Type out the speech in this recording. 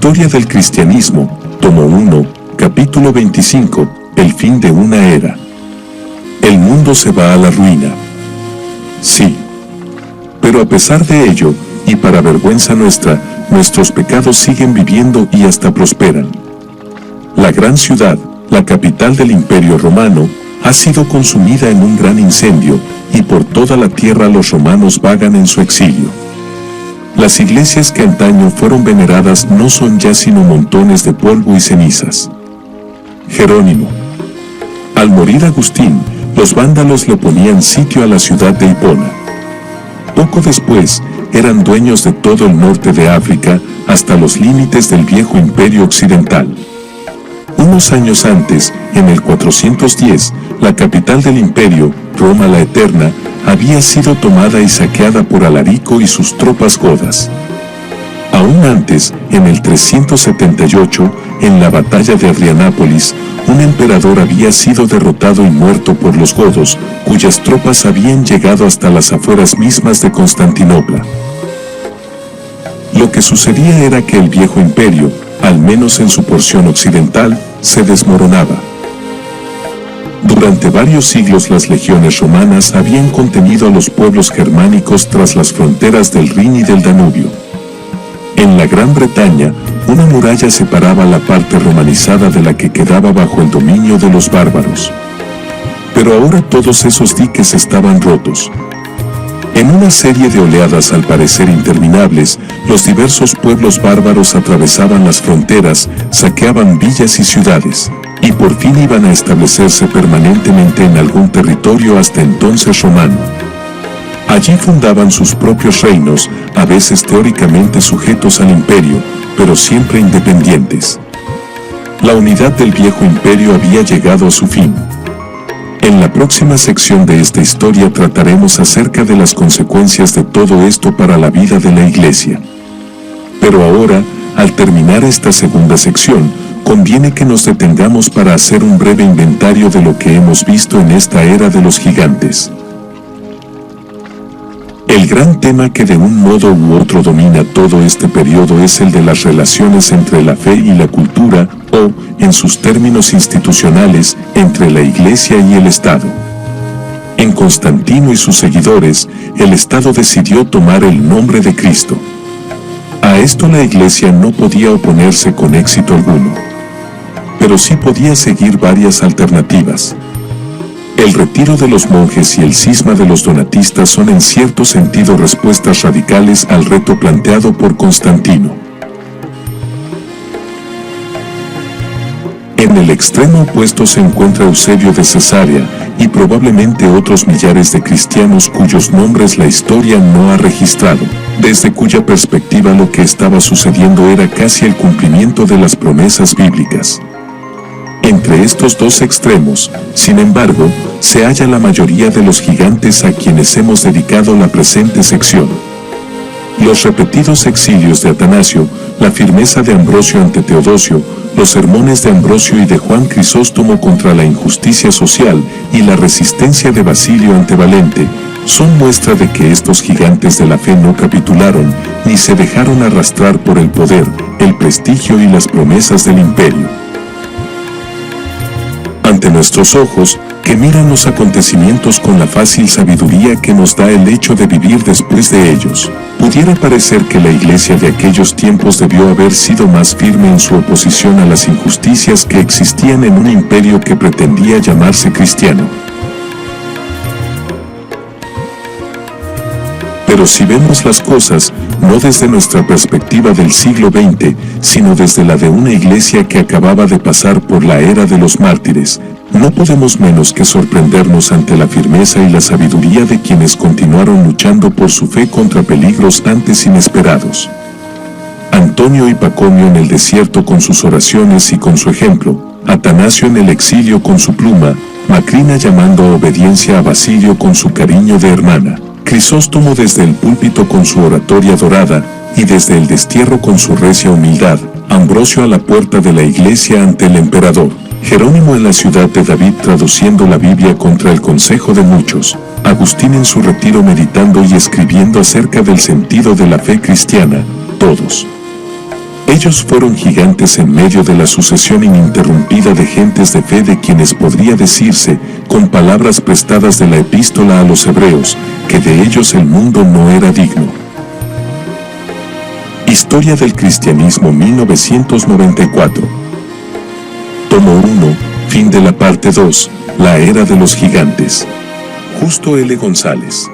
Historia del Cristianismo, tomo 1, capítulo 25, el fin de una era. El mundo se va a la ruina. Sí. Pero a pesar de ello, y para vergüenza nuestra, nuestros pecados siguen viviendo y hasta prosperan. La gran ciudad, la capital del Imperio Romano, ha sido consumida en un gran incendio, y por toda la tierra los romanos vagan en su exilio. Las iglesias que antaño fueron veneradas no son ya sino montones de polvo y cenizas. Jerónimo. Al morir Agustín, los vándalos le ponían sitio a la ciudad de Hipona. Poco después, eran dueños de todo el norte de África, hasta los límites del viejo imperio occidental. Unos años antes, en el 410, la capital del imperio, Roma la Eterna, había sido tomada y saqueada por Alarico y sus tropas godas. Aún antes, en el 378, en la batalla de Adrianápolis, un emperador había sido derrotado y muerto por los godos, cuyas tropas habían llegado hasta las afueras mismas de Constantinopla. Lo que sucedía era que el viejo imperio, al menos en su porción occidental, se desmoronaba. Durante varios siglos las legiones romanas habían contenido a los pueblos germánicos tras las fronteras del Rin y del Danubio. En la Gran Bretaña, una muralla separaba la parte romanizada de la que quedaba bajo el dominio de los bárbaros. Pero ahora todos esos diques estaban rotos. En una serie de oleadas al parecer interminables, los diversos pueblos bárbaros atravesaban las fronteras, saqueaban villas y ciudades, y por fin iban a establecerse permanentemente en algún territorio hasta entonces romano. Allí fundaban sus propios reinos, a veces teóricamente sujetos al imperio, pero siempre independientes. La unidad del viejo imperio había llegado a su fin. En la próxima sección de esta historia trataremos acerca de las consecuencias de todo esto para la vida de la Iglesia. Pero ahora, al terminar esta segunda sección, conviene que nos detengamos para hacer un breve inventario de lo que hemos visto en esta era de los gigantes. El gran tema que de un modo u otro domina todo este periodo es el de las relaciones entre la fe y la cultura, o, en sus términos institucionales, entre la Iglesia y el Estado. En Constantino y sus seguidores, el Estado decidió tomar el nombre de Cristo. A esto la Iglesia no podía oponerse con éxito alguno. Pero sí podía seguir varias alternativas. El retiro de los monjes y el cisma de los donatistas son en cierto sentido respuestas radicales al reto planteado por Constantino. En el extremo opuesto se encuentra Eusebio de Cesarea, y probablemente otros millares de cristianos cuyos nombres la historia no ha registrado, desde cuya perspectiva lo que estaba sucediendo era casi el cumplimiento de las promesas bíblicas. Entre estos dos extremos, sin embargo, se halla la mayoría de los gigantes a quienes hemos dedicado la presente sección. Los repetidos exilios de Atanasio, la firmeza de Ambrosio ante Teodosio, los sermones de Ambrosio y de Juan Crisóstomo contra la injusticia social y la resistencia de Basilio ante Valente, son muestra de que estos gigantes de la fe no capitularon, ni se dejaron arrastrar por el poder, el prestigio y las promesas del imperio. Ante nuestros ojos, que miran los acontecimientos con la fácil sabiduría que nos da el hecho de vivir después de ellos, pudiera parecer que la Iglesia de aquellos tiempos debió haber sido más firme en su oposición a las injusticias que existían en un imperio que pretendía llamarse cristiano. Pero si vemos las cosas, no desde nuestra perspectiva del siglo XX, sino desde la de una iglesia que acababa de pasar por la era de los mártires, no podemos menos que sorprendernos ante la firmeza y la sabiduría de quienes continuaron luchando por su fe contra peligros antes inesperados. Antonio y Pacomio en el desierto con sus oraciones y con su ejemplo, Atanasio en el exilio con su pluma, Macrina llamando a obediencia a Basilio con su cariño de hermana, Crisóstomo desde el púlpito con su oratoria dorada, y desde el destierro con su recia humildad, Ambrosio a la puerta de la iglesia ante el emperador, Jerónimo en la ciudad de David traduciendo la Biblia contra el consejo de muchos, Agustín en su retiro meditando y escribiendo acerca del sentido de la fe cristiana, todos Ellos fueron gigantes en medio de la sucesión ininterrumpida de gentes de fe de quienes podría decirse, con palabras prestadas de la epístola a los hebreos, que de ellos el mundo no era digno. Historia del Cristianismo 1994. Tomo 1, fin de la parte 2, la era de los gigantes. Justo L. González.